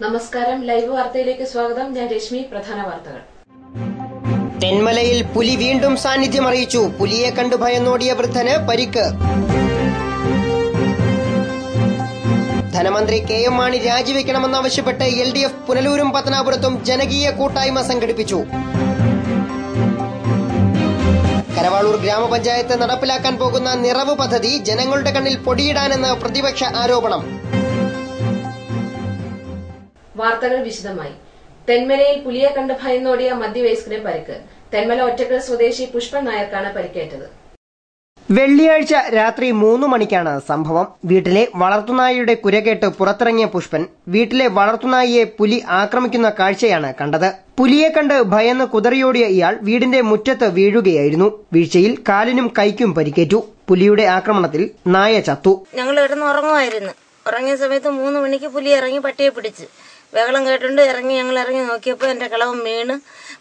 നമസ്കാരം. ലൈവ് വാർത്തയിലേക്ക് സ്വാഗതം. ഞാൻ രശ്മി. പ്രധാന വാർത്തകൾ. തെന്മലയിൽ പുലി വീണ്ടും സാന്നിധ്യം അറിയിച്ചു. പുലിയെ കണ്ടു ഭയന്നോടിയ വൃദ്ധന് പരിക്ക്. ധനമന്ത്രി കെ എം മാണി രാജിവെക്കണമെന്നാവശ്യപ്പെട്ട് LDF പുനലൂരും പത്തനാപുരത്തും ജനകീയ കൂട്ടായ്മ സംഘടിപ്പിച്ചു. കരവാളൂർ ഗ്രാമപഞ്ചായത്ത് നടപ്പിലാക്കാൻ പോകുന്ന നിറവ് പദ്ധതി ജനങ്ങളുടെ കണ്ണിൽ പൊടിയിടാനെന്ന് പ്രതിപക്ഷ ആരോപണം. വാർത്തകൾ വിശദമായി. തെന്മലയിൽ പുലിയെ കണ്ട് ഭയന്നോടിയ മധ്യവയസ്കന് പരിക്ക്. തെന്മല ഒറ്റക്കൽ സ്വദേശി പുഷ്പൻ നായർക്കാണ് പരിക്കേറ്റത്. വെള്ളിയാഴ്ച രാത്രി 3 മണിക്കാണ് സംഭവം. വീട്ടിലെ വളർത്തുനായയുടെ കുരകേട്ട് പുറത്തിറങ്ങിയ പുഷ്പൻ വീട്ടിലെ വളർത്തുനായിയെ പുലി ആക്രമിക്കുന്ന കാഴ്ചയാണ് കണ്ടത്. പുലിയെ കണ്ട് ഭയന്ന് കുതറിയോടിയ ഇയാൾ വീടിന്റെ മുറ്റത്ത് വീഴുകയായിരുന്നു. വീഴ്ചയിൽ കാലിനും കൈക്കും പരിക്കേറ്റു. പുലിയുടെ ആക്രമണത്തിൽ നായ ചത്തു. ഞങ്ങൾ കിടന്ന് ഉറങ്ങുമായിരുന്നു. ഉറങ്ങിയ സമയത്ത് 3 മണിക്ക് പുലി ഇറങ്ങി പട്ടിയെ പിടിച്ച് ബഹളം കേട്ടുണ്ട്. ഞങ്ങൾ ഇറങ്ങി നോക്കിയപ്പോൾ എന്റെ കളവം വീണ്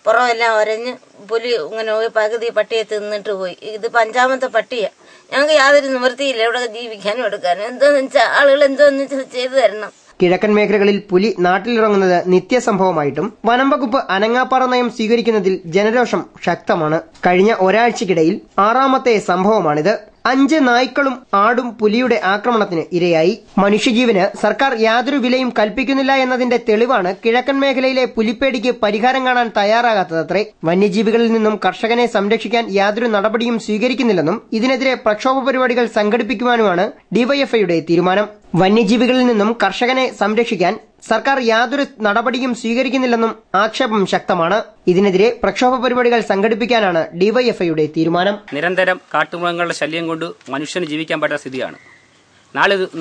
പുറമെല്ലാം ഒരഞ്ഞ് പുലി ഇങ്ങനെ പോയി പകുതി പട്ടിയെ തിന്നിട്ട് പോയി. ഇത് 5ാമത്തെ പട്ടിയാ. ഞങ്ങൾക്ക് യാതൊരു നിവൃത്തിയില്ല ഇവിടെ ജീവിക്കാനും എടുക്കാനും. എന്താന്ന് വെച്ചാൽ ആളുകൾ എന്തോന്ന് വെച്ചാൽ ചെയ്തു തരണം. കിഴക്കൻ മേഖലകളിൽ പുലി നാട്ടിലിറങ്ങുന്നത് നിത്യസംഭവമായിട്ടും വനം വകുപ്പ് അനങ്ങാപ്പാറ നയം സ്വീകരിക്കുന്നതിൽ ജനരോഷം ശക്തമാണ്. കഴിഞ്ഞ ഒരാഴ്ചക്കിടയിൽ 6ാമത്തെ സംഭവമാണിത്. 5 നായ്ക്കളും ആടും പുലിയുടെ ആക്രമണത്തിന് ഇരയായി. മനുഷ്യജീവന് സർക്കാർ യാതൊരു വിലയും കൽപ്പിക്കുന്നില്ല എന്നതിന്റെ തെളിവാണ് കിഴക്കൻ മേഖലയിലെ പുലിപ്പേടിക്ക് പരിഹാരം കാണാൻ തയ്യാറാകാത്തതത്രേ. വന്യജീവികളിൽ നിന്നും കർഷകനെ സംരക്ഷിക്കാൻ യാതൊരു നടപടിയും സ്വീകരിക്കുന്നില്ലെന്നും ഇതിനെതിരെ പ്രക്ഷോഭ പരിപാടികൾ സംഘടിപ്പിക്കുവാനുമാണ് ഡിവൈഎഫ്ഐയുടെ തീരുമാനം. വന്യജീവികളിൽ നിന്നും കർഷകനെ സംരക്ഷിക്കാൻ സർക്കാർ യാതൊരു നടപടിയും സ്വീകരിക്കുന്നില്ലെന്നും ആക്ഷേപം ശക്തമാണ്. ഇതിനെതിരെ പ്രക്ഷോഭ പരിപാടികൾ സംഘടിപ്പിക്കാനാണ് ഡിവൈഎഫ്ഐയുടെ തീരുമാനം. നിരന്തരം കാട്ടുമൃഗങ്ങളുടെ ശല്യം കൊണ്ട് മനുഷ്യന് ജീവിക്കാൻ പറ്റാത്ത സ്ഥിതിയാണ്.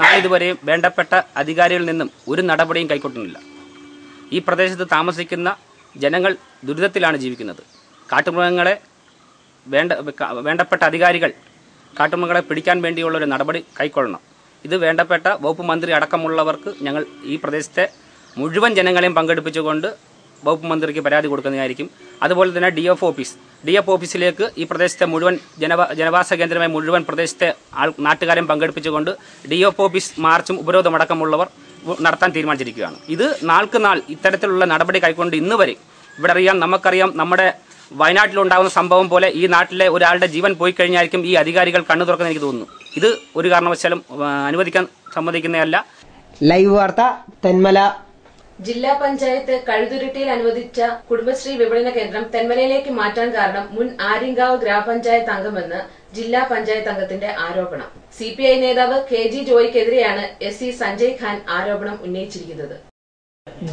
നാളിതുവരെയും വേണ്ടപ്പെട്ട അധികാരികളിൽ നിന്നും ഒരു നടപടിയും കൈക്കൊള്ളുന്നില്ല. ഈ പ്രദേശത്ത് താമസിക്കുന്ന ജനങ്ങൾ ദുരിതത്തിലാണ് ജീവിക്കുന്നത്. കാട്ടുമൃഗങ്ങളെ വേണ്ടപ്പെട്ട അധികാരികൾ കാട്ടുമൃഗങ്ങളെ പിടിക്കാൻ വേണ്ടിയുള്ള ഒരു നടപടി കൈക്കൊള്ളണം. ഇത് വേണ്ടപ്പെട്ട വകുപ്പ് മന്ത്രി അടക്കമുള്ളവർക്ക് ഞങ്ങൾ ഈ പ്രദേശത്തെ മുഴുവൻ ജനങ്ങളെയും പങ്കെടുപ്പിച്ചുകൊണ്ട് വകുപ്പ് മന്ത്രിക്ക് പരാതി കൊടുക്കുന്നതായിരിക്കും. അതുപോലെ തന്നെ DF ഓഫീസിലേക്ക് ഈ പ്രദേശത്തെ മുഴുവൻ ജനവാസ കേന്ദ്രമായ മുഴുവൻ പ്രദേശത്തെ നാട്ടുകാരെയും പങ്കെടുപ്പിച്ചുകൊണ്ട് DF ഓഫീസ് മാർച്ചും ഉപരോധമടക്കമുള്ളവർ നടത്താൻ തീരുമാനിച്ചിരിക്കുകയാണ്. ഇത് നാൾക്ക് നാൾ ഇത്തരത്തിലുള്ള നടപടി കൈക്കൊണ്ട് ഇന്ന് വരെ നമുക്കറിയാം നമ്മുടെ വയനാട്ടിലുണ്ടാകുന്ന സംഭവം പോലെ ഈ നാട്ടിലെ ഒരാളുടെ ജീവൻ പോയി കഴിഞ്ഞായിരിക്കും ഈ അധികാരികൾ കണ്ണു തുറക്കുന്ന എനിക്ക് തോന്നുന്നു. ഇത് ഒരു കാരണവശാലും അനുവദിക്കാൻ സമ്മതിക്കുന്നതല്ല. ലൈവ് വാർത്ത തെന്മല. ജില്ലാ പഞ്ചായത്ത് കഴുതുരുട്ടിയിൽ അനുവദിച്ച കുടുംബശ്രീ വിപണന കേന്ദ്രം തെന്മലയിലേക്ക് മാറ്റാൻ കാരണം മുൻ ആര്യങ്കാവ് ഗ്രാമപഞ്ചായത്ത് അംഗമെന്ന് ജില്ലാ പഞ്ചായത്ത് അംഗത്തിന്റെ ആരോപണം. CPI നേതാവ് KG ജോയിക്കെതിരെയാണ് SC സഞ്ജയ് ഖാൻ ആരോപണം ഉന്നയിച്ചിരിക്കുന്നത്.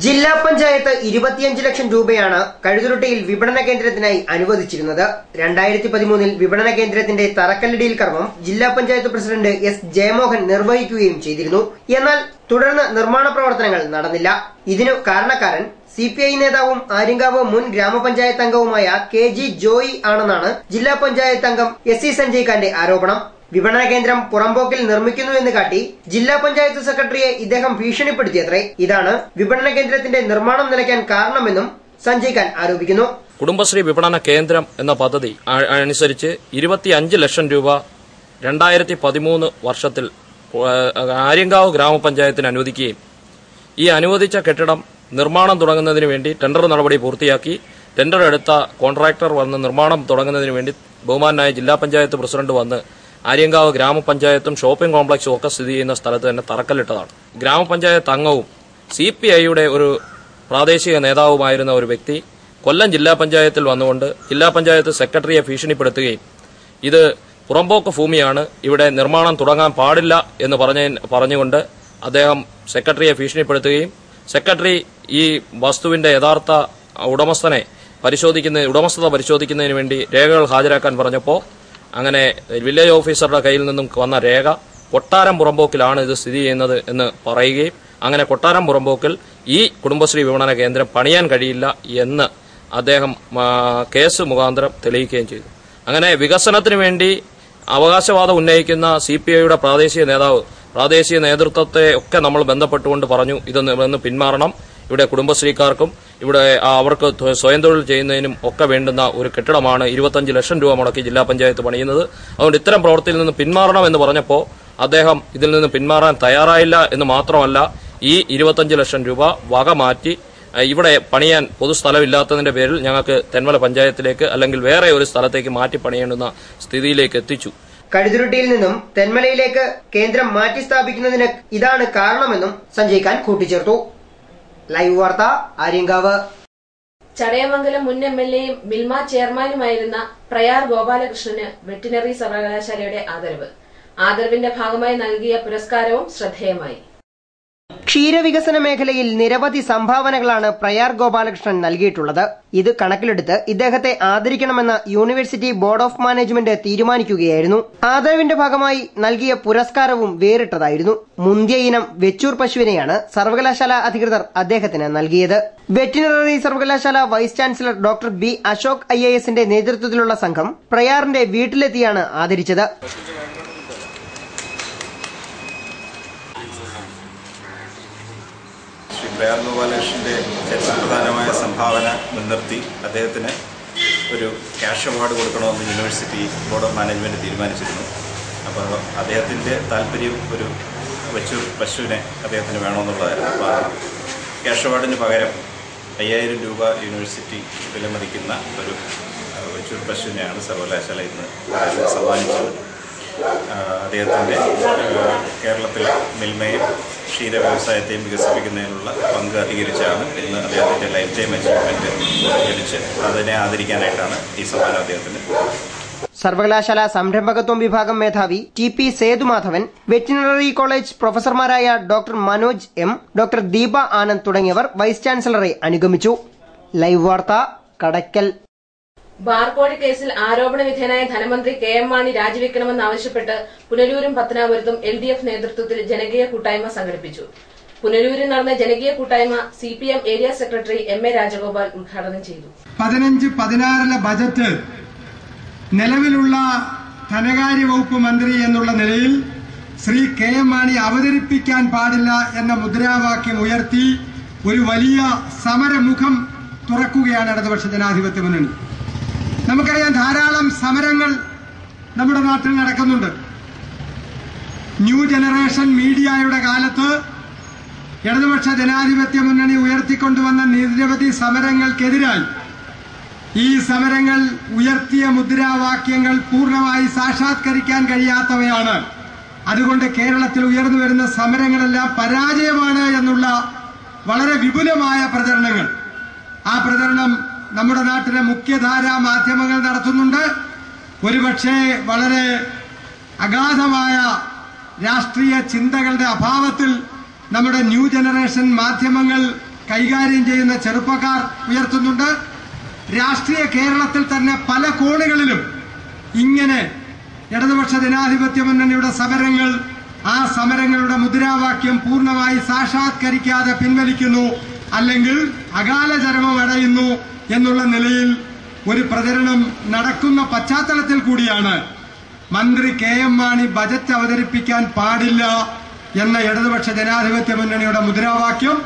ജില്ലാ പഞ്ചായത്ത് 25 ലക്ഷം രൂപയാണ് കഴുതുരുട്ടിയിൽ വിപണന കേന്ദ്രത്തിനായി അനുവദിച്ചിരുന്നത്. 2013 വിപണന കേന്ദ്രത്തിന്റെ തറക്കല്ലിടിയിൽ കർമ്മം ജില്ലാ പഞ്ചായത്ത് പ്രസിഡന്റ് S ജയമോഹൻ നിർവഹിക്കുകയും ചെയ്തിരുന്നു. എന്നാൽ തുടർന്ന് നിർമ്മാണ പ്രവർത്തനങ്ങൾ നടന്നില്ല. ഇതിനു കാരണക്കാരൻ CPI നേതാവും ആര്യങ്കാവ് മുൻ ഗ്രാമപഞ്ചായത്ത് അംഗവുമായ KG ജോയി ആണെന്നാണ് ജില്ലാ പഞ്ചായത്ത് അംഗം SC സഞ്ജയ് ഖാന്റെ ആരോപണം. വിപണന കേന്ദ്രം പുറമ്പോക്കിൽ നിർമ്മിക്കുന്നു എന്ന് കാട്ടി ജില്ലാ പഞ്ചായത്ത് സെക്രട്ടറിയെ ഇദ്ദേഹം ഭീഷണിപ്പെടുത്തിയത്രേ. ഇതാണ് വിപണന കേന്ദ്രത്തിന്റെ നിർമ്മാണം നിലയ്ക്കാൻ കാരണമെന്നും സഞ്ജയ് ഖാൻ ആരോപിക്കുന്നു. കുടുംബശ്രീ വിപണന കേന്ദ്രം എന്ന പദ്ധതി അനുസരിച്ച് 25 ലക്ഷം രൂപ 2013 വർഷത്തിൽ ആര്യങ്കാവ് ഗ്രാമപഞ്ചായത്തിന് അനുവദിക്കുകയും ഈ അനുവദിച്ച കെട്ടിടം നിർമ്മാണം തുടങ്ങുന്നതിന് വേണ്ടി ടെൻഡർ നടപടി പൂർത്തിയാക്കി ടെൻഡർ എടുത്ത കോൺട്രാക്ടർ വന്ന് നിർമ്മാണം തുടങ്ങുന്നതിന് വേണ്ടി ബഹുമാനായ ജില്ലാ പഞ്ചായത്ത് പ്രസിഡന്റ് വന്ന് ആര്യങ്കാവ് ഗ്രാമപഞ്ചായത്തും ഷോപ്പിംഗ് കോംപ്ലക്സും ഒക്കെ സ്ഥിതി ചെയ്യുന്ന സ്ഥലത്ത് തന്നെ തറക്കല്ലിട്ടതാണ്. ഗ്രാമപഞ്ചായത്ത് അംഗവും CPIയുടെ ഒരു പ്രാദേശിക നേതാവുമായിരുന്ന ഒരു വ്യക്തി കൊല്ലം ജില്ലാ പഞ്ചായത്തിൽ വന്നുകൊണ്ട് ജില്ലാ പഞ്ചായത്ത് സെക്രട്ടറിയെ ഭീഷണിപ്പെടുത്തുകയും ഇത് പുറമ്പോക്ക് ഭൂമിയാണ്, ഇവിടെ നിർമ്മാണം തുടങ്ങാൻ പാടില്ല എന്ന് പറഞ്ഞുകൊണ്ട് അദ്ദേഹം സെക്രട്ടറിയെ ഭീഷണിപ്പെടുത്തുകയും സെക്രട്ടറി ഈ വസ്തുവിന്റെ യഥാർത്ഥ ഉടമസ്ഥത പരിശോധിക്കുന്നതിന് വേണ്ടി രേഖകൾ ഹാജരാക്കാൻ പറഞ്ഞപ്പോൾ അങ്ങനെ വില്ലേജ് ഓഫീസറുടെ കയ്യിൽ നിന്നും വന്ന രേഖ കൊട്ടാരം പുറമ്പോക്കിലാണ് ഇത് സ്ഥിതി ചെയ്യുന്നത് എന്ന് പറയുകയും അങ്ങനെ കൊട്ടാരം പുറമ്പോക്കിൽ ഈ കുടുംബശ്രീ വിപണന കേന്ദ്രം പണിയാൻ കഴിയില്ല എന്ന് അദ്ദേഹം കേസ് മുഖാന്തരം തെളിയിക്കുകയും ചെയ്തു. അങ്ങനെ വികസനത്തിന് വേണ്ടി അവകാശവാദം ഉന്നയിക്കുന്ന CPIയുടെ പ്രാദേശിക നേതൃത്വത്തെ ഒക്കെ നമ്മൾ ബന്ധപ്പെട്ടുകൊണ്ട് പറഞ്ഞു ഇതൊന്ന് പിന്മാറണം. ഇവിടെ കുടുംബശ്രീക്കാർക്കും ഇവിടെ അവർക്ക് സ്വയം തൊഴിൽ ചെയ്യുന്നതിനും ഒക്കെ വേണ്ടുന്ന ഒരു കെട്ടിടമാണ് 25 ലക്ഷം രൂപ മുടക്കി ജില്ലാ പഞ്ചായത്ത് പണിയുന്നത്. അതുകൊണ്ട് ഇത്തരം പ്രവൃത്തിയിൽ നിന്ന് പിന്മാറണമെന്ന് പറഞ്ഞപ്പോൾ അദ്ദേഹം ഇതിൽ നിന്ന് പിന്മാറാൻ തയ്യാറായില്ല എന്ന് മാത്രമല്ല ഈ 25 ലക്ഷം രൂപ വക മാറ്റി ഇവിടെ പണിയാൻ പൊതുസ്ഥലമില്ലാത്തതിന്റെ പേരിൽ ഞങ്ങൾക്ക് തെന്മല പഞ്ചായത്തിലേക്ക് അല്ലെങ്കിൽ വേറെ ഒരു സ്ഥലത്തേക്ക് മാറ്റി പണിയേണ്ടുന്ന സ്ഥിതിയിലേക്ക് എത്തിച്ചു. കഴുതുരുട്ടിയിൽ നിന്നും തെന്മലയിലേക്ക് കേന്ദ്രം മാറ്റി സ്ഥാപിക്കുന്നതിന് ഇതാണ് കാരണമെന്നും സഞ്ജയ് ഖാൻ കൂട്ടിച്ചേർത്തു. ലൈവ് വാർത്ത, ആര്യങ്കാവ്. ചടയമംഗലം മുൻ MLA-യും മിൽമ ചെയർമാനുമായിരുന്ന പ്രയാർ ഗോപാലകൃഷ്ണന് വെറ്റിനറി സർവകലാശാലയുടെ ആദരവിന്റെ ഭാഗമായി നൽകിയ പുരസ്കാരവും ശ്രദ്ധേയമായി. ക്ഷീരവികസന മേഖലയിൽ നിരവധി സംഭാവനകളാണ് പ്രയാർ ഗോപാലകൃഷ്ണൻ നൽകിയിട്ടുള്ളത്. ഇത് കണക്കിലെടുത്ത് ഇദ്ദേഹത്തെ ആദരിക്കണമെന്ന് യൂണിവേഴ്സിറ്റി ബോർഡ് ഓഫ് മാനേജ്മെന്റ് തീരുമാനിക്കുകയായിരുന്നു. ആദരവിന്റെ ഭാഗമായി നൽകിയ പുരസ്കാരവും വേറിട്ടതായിരുന്നു. മുന്തിയ ഇനം വെച്ചൂർ പശുവിനെയാണ് സർവകലാശാല അധികൃതർ അദ്ദേഹത്തിന് നൽകിയത്. വെറ്റിനറി സർവകലാശാല vice chancellor doctor B. Ashok IAS-ന്റെ നേതൃത്വത്തിലുള്ള സംഘം പ്രയാറിന്റെ വീട്ടിലെത്തിയാണ് ആദരിച്ചത്. പ്രയാർ ഗോപാലകൃഷ്ണന്റെ ചരിത്രപ്രധാനമായ സംഭാവന മുൻനിർത്തി അദ്ദേഹത്തിന് ഒരു ക്യാഷ് അവാർഡ് കൊടുക്കണമെന്ന് യൂണിവേഴ്സിറ്റി ബോർഡ് ഓഫ് മാനേജ്മെൻറ്റ് തീരുമാനിച്ചിരുന്നു. അപ്പോൾ അദ്ദേഹത്തിൻ്റെ താല്പര്യം ഒരു വെച്ചൂർ പശുവിനെ അദ്ദേഹത്തിന് വേണമെന്നുള്ളതായിരുന്നു. അപ്പോൾ ആ ക്യാഷ് അവാർഡിന് പകരം 5000 രൂപ യൂണിവേഴ്സിറ്റി വിലമതിക്കുന്ന ഒരു വെച്ചൂർ പശുവിനെയാണ് സർവകലാശാല ഇന്ന് സമ്മാനിച്ചത്. അദ്ദേഹത്തിൻ്റെ കേരളത്തിലെ മിൽമയും ക്ഷീര വ്യവസായത്തെയും വികസിപ്പിക്കുന്നതിനുള്ള പങ്ക് അധികരിച്ചാണ് ഇന്ന് അദ്ദേഹത്തിൻ്റെ ലൈഫ് ടൈം അച്ചീവ്മെൻറ്റ് ലഭിച്ച് അതിനെ ആദരിക്കാനായിട്ടാണ് ഈ സമ്മാനം അദ്ദേഹത്തിന്. സർവകലാശാല സംരംഭകത്വം വിഭാഗം മേധാവി TP സേതുമാധവൻ, വെറ്റിനറി കോളേജ് പ്രൊഫസർമാരായ doctor Manoj M, doctor Deepa Anand തുടങ്ങിയവർ വൈസ് ചാൻസലറെ അനുഗമിച്ചു. ലൈവ് വാർത്ത, കടയ്ക്കൽ. ബാർകോഴി കേസിൽ ആരോപണ വിധേയനായ ധനമന്ത്രി KM മാണി രാജിവെക്കണമെന്നാവശ്യപ്പെട്ട് പുനലൂരും പത്തനാപുരത്തും LDF നേതൃത്വത്തിൽ ജനകീയ കൂട്ടായ്മ സംഘടിപ്പിച്ചു. പുനലൂരിൽ നടന്ന ജനകീയ കൂട്ടായ്മ CPM area secretary MA Rajagopal ഉദ്ഘാടനം ചെയ്തു. 15-16 ബജറ്റ് നിലവിലുള്ള ധനകാര്യ വകുപ്പ് മന്ത്രി എന്നുള്ള നിലയിൽ ശ്രീ KM മാണി അവതരിപ്പിക്കാൻ പാടില്ല എന്ന മുദ്രാവാക്യം ഉയർത്തി ഒരു വലിയ സമരമുഖം തുറക്കുകയാണ് ഇടതുപക്ഷ ജനാധിപത്യ മുന്നണി. നമുക്കറിയാം, ധാരാളം സമരങ്ങൾ നമ്മുടെ നാട്ടിൽ നടക്കുന്നുണ്ട്. ന്യൂ ജനറേഷൻ മീഡിയയുടെ കാലത്ത് ഇടതുപക്ഷ ജനാധിപത്യ മുന്നണി ഉയർത്തിക്കൊണ്ടുവന്ന നിരവധി സമരങ്ങൾക്കെതിരായി ഈ സമരങ്ങൾ ഉയർത്തിയ മുദ്രാവാക്യങ്ങൾ പൂർണ്ണമായി സാക്ഷാത്കരിക്കാൻ കഴിയാത്തവയാണ്. അതുകൊണ്ട് കേരളത്തിൽ ഉയർന്നു വരുന്ന സമരങ്ങളെല്ലാം പരാജയമാണ് എന്നുള്ള വളരെ വിപുലമായ പ്രചരണങ്ങൾ, ആ പ്രചരണം നമ്മുടെ നാട്ടിലെ മുഖ്യധാരാ മാധ്യമങ്ങൾ നടത്തുന്നുണ്ട്. ഒരുപക്ഷെ വളരെ അഗാധമായ രാഷ്ട്രീയ ചിന്തകളുടെ അഭാവത്തിൽ നമ്മുടെ ന്യൂ ജനറേഷൻ മാധ്യമങ്ങൾ കൈകാര്യം ചെയ്യുന്ന ചെറുപ്പക്കാർ ഉയർത്തുന്നുണ്ട്. രാഷ്ട്രീയ കേരളത്തിൽ തന്നെ പല കോണുകളിലും ഇങ്ങനെ ഇടതുപക്ഷ ജനാധിപത്യ മുന്നണിയുടെ സമരങ്ങൾ, ആ സമരങ്ങളുടെ മുദ്രാവാക്യം പൂർണ്ണമായി സാക്ഷാത്കരിക്കാതെ പിൻവലിക്കുന്നു, അല്ലെങ്കിൽ അകാല ചരമം അടയുന്നു എന്നുള്ള നിലയിൽ ഒരു പ്രചരണം നടക്കുന്ന പശ്ചാത്തലത്തിൽ കൂടിയാണ് മന്ത്രി KM മാണി ബജറ്റ് അവതരിപ്പിക്കാൻ പാടില്ല എന്ന ഇടതുപക്ഷ ജനാധിപത്യ മുന്നണിയുടെ മുദ്രാവാക്യം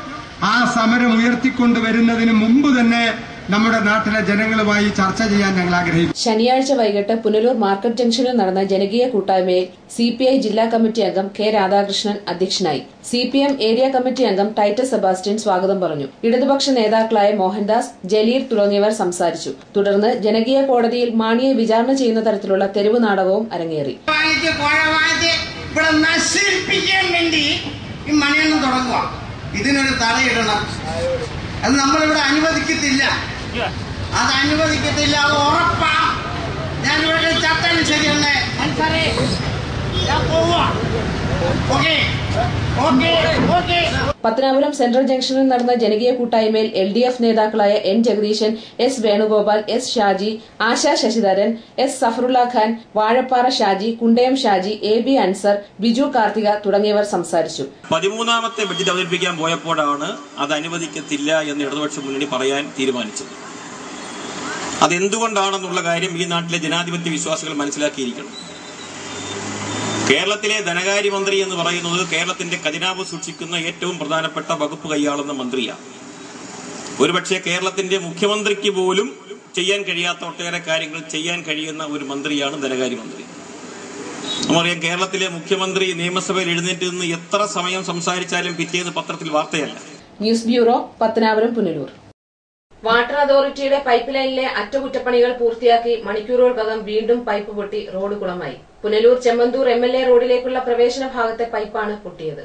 ആ സമരം ഉയർത്തിക്കൊണ്ടുവരുന്നതിന് മുമ്പ് തന്നെ നമ്മുടെ നാട്ടിലെ ജനങ്ങളുമായി ചർച്ച ചെയ്യാൻ ഞങ്ങൾ ആഗ്രഹിക്കുന്നു. ശനിയാഴ്ച വൈകിട്ട് പുനലൂർ മാർക്കറ്റ് ജംഗ്ഷനിൽ നടന്ന ജനകീയ കൂട്ടായ്മയിൽ CPI ജില്ലാ കമ്മിറ്റി അംഗം K. രാധാകൃഷ്ണൻ അധ്യക്ഷനായി. CPM ഏരിയ കമ്മിറ്റി അംഗം ടൈറ്റസ് സെബാസ്റ്റ്യൻ സ്വാഗതം പറഞ്ഞു. ഇടതുപക്ഷ നേതാക്കളായ മോഹൻദാസ്, ജലീൽ തുടങ്ങിയവർ സംസാരിച്ചു. തുടർന്ന് ജനകീയ കോടതിയിൽ മാണിയെ വിചാരണ ചെയ്യുന്ന തരത്തിലുള്ള തെരുവ് നാടകവും അരങ്ങേറി. ഇതിനൊരു തടയിടണം, അത് നമ്മളിവിടെ അനുവദിക്കത്തില്ല, അത് അനുവദിക്കത്തില്ല, അത് ഉറപ്പാ. ഞാനിവിടെ ചട്ടം ശരിയല്ലേ, ഞാൻ പോവാ. പത്തനാപുരം സെൻട്രൽ ജംഗ്ഷനിൽ നടന്ന ജനകീയ കൂട്ടായ്മയിൽ LDF നേതാക്കളായ N. ജഗദീശൻ, S. Venugopal, S. Shaji, ASHA Sasidharan, S. Safarulla Khan, Vazhappara Shaji, Kundayam Shaji, AB Ansar, Biju Karthika തുടങ്ങിയവർ സംസാരിച്ചു. 13ാമത്തെ ബഡ്ജറ്റ് അവതരിപ്പിക്കാൻ പോയപ്പോഴാണ് അത് അനുവദിക്കത്തില്ല എന്ന് ഇടതുപക്ഷ മുന്നണി പറയാൻ തീരുമാനിച്ചത്. അതെന്തുകൊണ്ടാണെന്നുള്ള കാര്യം ഈ നാട്ടിലെ ജനാധിപത്യ വിശ്വാസികൾ മനസ്സിലാക്കിയിരിക്കണം. കേരളത്തിലെ ധനകാര്യമന്ത്രി എന്ന് പറയുന്നത് കേരളത്തിന്റെ ഖജനാവ് സൂക്ഷിക്കുന്ന ഏറ്റവും പ്രധാനപ്പെട്ട വകുപ്പ് കൈയാളുന്ന മന്ത്രിയാണ്. ഒരുപക്ഷെ കേരളത്തിന്റെ മുഖ്യമന്ത്രിക്ക് പോലും ചെയ്യാൻ കഴിയാത്ത ഒട്ടേറെ കാര്യങ്ങൾ ചെയ്യാൻ കഴിയുന്ന ഒരു മന്ത്രിയാണ് ധനകാര്യമന്ത്രി. നമുക്കറിയാം, കേരളത്തിലെ മുഖ്യമന്ത്രി നിയമസഭയിൽ എഴുന്നേറ്റ് നിന്ന് എത്ര സമയം സംസാരിച്ചാലും പിറ്റേന്ന് പത്രത്തിൽ വാർത്തയല്ല. News bureau, Pathanapuram, Punalur. Water അതോറിറ്റിയുടെ പൈപ്പ് ലൈനിലെ അറ്റകുറ്റപ്പണികൾ പൂർത്തിയാക്കി മണിക്കൂറുകൾക്കകം വീണ്ടും പൈപ്പ് പൊട്ടി റോഡ് കുളമായി. പുനലൂർ ചെമ്മന്തൂർ MLA റോഡിലേക്കുള്ള പ്രവേശന ഭാഗത്തെ പൈപ്പാണ് പൊട്ടിയത്.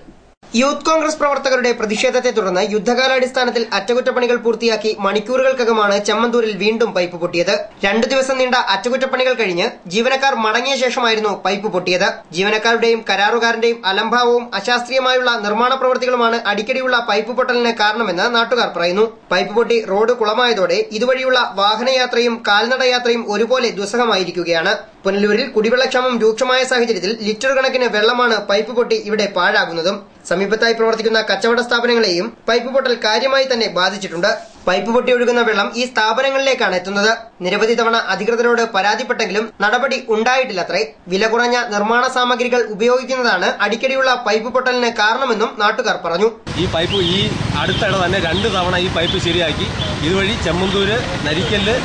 യൂത്ത് കോൺഗ്രസ് പ്രവർത്തകരുടെ പ്രതിഷേധത്തെ തുടർന്ന് യുദ്ധകാലാടിസ്ഥാനത്തിൽ അറ്റകുറ്റപ്പണികൾ പൂർത്തിയാക്കി മണിക്കൂറുകൾക്കകമാണ് ചെമ്മന്തൂരിൽ വീണ്ടും പൈപ്പ് പൊട്ടിയത്. 2 ദിവസം നീണ്ട അറ്റകുറ്റപ്പണികൾ കഴിഞ്ഞ് ജീവനക്കാർ മടങ്ങിയ ശേഷമായിരുന്നു പൈപ്പ് പൊട്ടിയത്. ജീവനക്കാരുടെയും കരാറുകാരന്റെയും അലംഭാവവും അശാസ്ത്രീയമായുള്ള നിർമ്മാണ പ്രവൃത്തികളുമാണ് അടിക്കടിയുള്ള പൈപ്പ് പൊട്ടലിന് കാരണമെന്ന് നാട്ടുകാർ പറയുന്നു. പൈപ്പ് പൊട്ടി റോഡ് കുളമായതോടെ ഇതുവഴിയുള്ള വാഹനയാത്രയും കാൽനടയാത്രയും ഒരുപോലെ ദുസ്സഹമായിരിക്കുകയാണ്. പുനലൂരിൽ കുടിവെള്ളക്ഷാമം രൂക്ഷമായ സാഹചര്യത്തിൽ ലിറ്റർ കണക്കിന് വെള്ളമാണ് പൈപ്പ് പൊട്ടി ഇവിടെ പാഴാകുന്നതും. സമീപത്തായി പ്രവർത്തിക്കുന്ന കച്ചവട സ്ഥാപനങ്ങളെയും പൈപ്പ് പൊട്ടൽ കാര്യമായി തന്നെ ബാധിച്ചിട്ടുണ്ട്. പൈപ്പ് പൊട്ടി ഒഴുകുന്ന വെള്ളം ഈ സ്ഥാപനങ്ങളിലേക്കാണ് എത്തുന്നത്. നിരവധി തവണ അധികൃതരോട് പരാതിപ്പെട്ടെങ്കിലും നടപടി ഉണ്ടായിട്ടില്ലത്രേ. വില കുറഞ്ഞ നിർമ്മാണ സാമഗ്രികൾ ഉപയോഗിക്കുന്നതാണ് അടിക്കടിയുള്ള പൈപ്പ് പൊട്ടലിന് കാരണമെന്നും നാട്ടുകാർ പറഞ്ഞു. ഈ പൈപ്പ് ഈ അടുത്തിടെ തന്നെ 2 തവണ ഈ പൈപ്പ് ശരിയാക്കി. ഇതുവഴി ചെമ്മന്തൂര്, നരിക്കല്,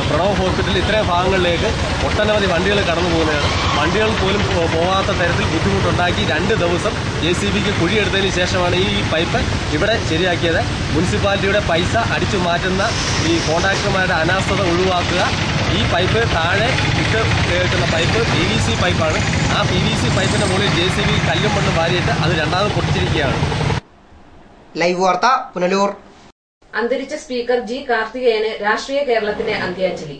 പ്രണവ് ഹോസ്പിറ്റൽ ഇത്രയും ഭാഗങ്ങളിലേക്ക് ഒട്ടനവധി വണ്ടികൾ കടന്നു പോകുന്നതാണ്. വണ്ടികൾ പോലും പോകാത്ത തരത്തിൽ ബുദ്ധിമുട്ടുണ്ടാക്കി 2 ദിവസം JCBക്ക് കുഴിയെടുത്തതിന് ശേഷമാണ് ഈ പൈപ്പ് ഇവിടെ ശരിയാക്കിയത്. മുനിസിപ്പാലിറ്റിയുടെ പൈസ അടിച്ചു മാറ്റുന്ന ഈ കോൺട്രാക്ടർമാരുടെ അനാസ്ഥത ഒഴിവാക്കുക. ഈ പൈപ്പ് താഴെ ഇട്ട് കേൾക്കുന്ന പൈപ്പ് PVC പൈപ്പാണ്. ആ PVC പൈപ്പിന്റെ മുകളിൽ JCB കല്ലും മണ്ണും വാരിയിട്ട് അത് രണ്ടാമത് പൊട്ടിച്ചിരിക്കുകയാണ്. ലൈവ് വാർത്ത, പുനലൂർ. അന്തരിച്ച സ്പീക്കർ G. കാർത്തികേയന് രാഷ്ട്രീയ കേരളത്തിന്റെ അന്ത്യാഞ്ജലി.